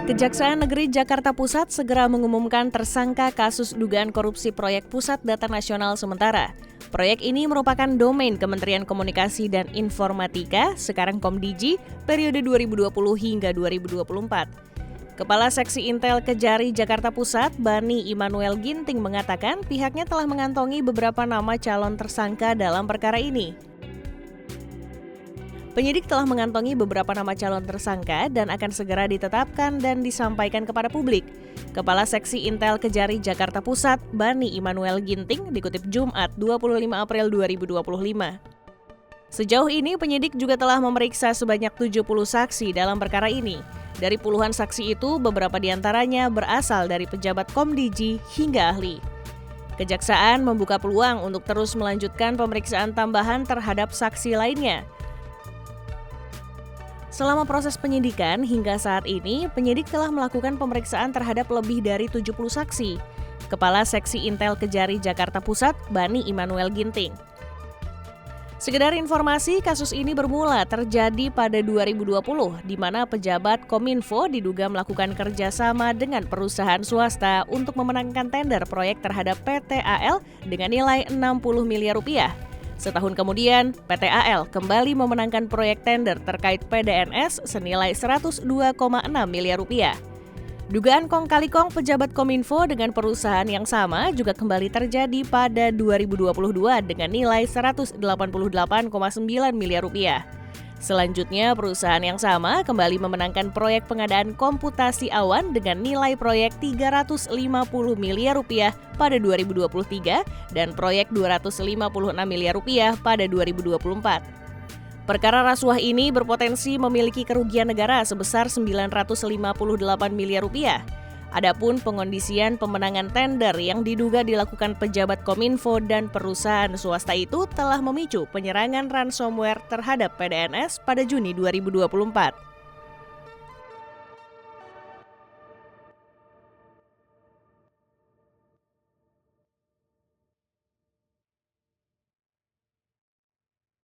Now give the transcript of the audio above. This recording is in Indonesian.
Kejaksaan Negeri Jakarta Pusat segera mengumumkan tersangka kasus dugaan korupsi proyek Pusat Data Nasional Sementara. Proyek ini merupakan domain Kementerian Komunikasi dan Informatika, sekarang Komdigi, periode 2020 hingga 2024. Kepala Seksi Intel Kejari Jakarta Pusat, Bani Immanuel Ginting mengatakan pihaknya telah mengantongi beberapa nama calon tersangka dalam perkara ini. Penyidik telah mengantongi beberapa nama calon tersangka dan akan segera ditetapkan dan disampaikan kepada publik. Kepala Seksi Intel Kejari Jakarta Pusat, Bani Immanuel Ginting, dikutip Jumat 25 April 2025. Sejauh ini, penyidik juga telah memeriksa sebanyak 70 saksi dalam perkara ini. Dari puluhan saksi itu, beberapa diantaranya berasal dari pejabat Komdigi hingga ahli. Kejaksaan membuka peluang untuk terus melanjutkan pemeriksaan tambahan terhadap saksi lainnya. Selama proses penyidikan hingga saat ini, penyidik telah melakukan pemeriksaan terhadap lebih dari 70 saksi. Kepala Seksi Intel Kejari Jakarta Pusat, Bani Immanuel Ginting. Sekedar informasi, kasus ini bermula terjadi pada 2020, di mana pejabat Kominfo diduga melakukan kerjasama dengan perusahaan swasta untuk memenangkan tender proyek terhadap PT AL dengan nilai 60 miliar rupiah. Setahun kemudian, PT AL kembali memenangkan proyek tender terkait PDNS senilai 102,6 miliar rupiah. Dugaan kong kali kong pejabat Kominfo dengan perusahaan yang sama juga kembali terjadi pada 2022 dengan nilai 188,9 miliar rupiah. Selanjutnya, perusahaan yang sama kembali memenangkan proyek pengadaan komputasi awan dengan nilai proyek 350 miliar rupiah pada 2023 dan proyek 256 miliar rupiah pada 2024. Perkara rasuah ini berpotensi memiliki kerugian negara sebesar 958 miliar rupiah. Adapun pengondisian pemenangan tender yang diduga dilakukan pejabat Kominfo dan perusahaan swasta itu telah memicu penyerangan ransomware terhadap PDNS pada Juni 2024.